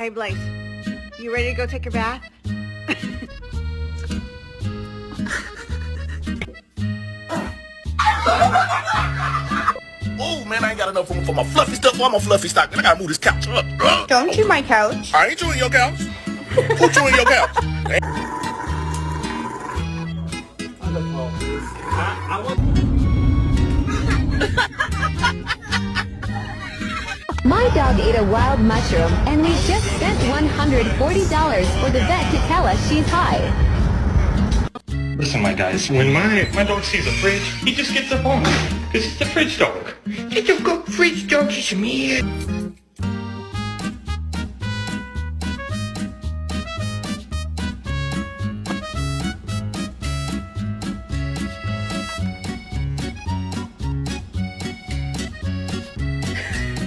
Hey, Blaze, you ready to go take your bath? Oh, man, I ain't got enough room for my fluffy stuff or my fluffy stock. Man, I gotta move this couch up. Don't chew my couch. I ain't chewing your couch. Who chewing your couch? My dog ate a wild mushroom, and we just spent $140 for the vet to tell us she's high. Listen, my guys, when my dog sees a fridge, he just gets up on it, because he's the fridge dog. It's a good fridge dog, it's me.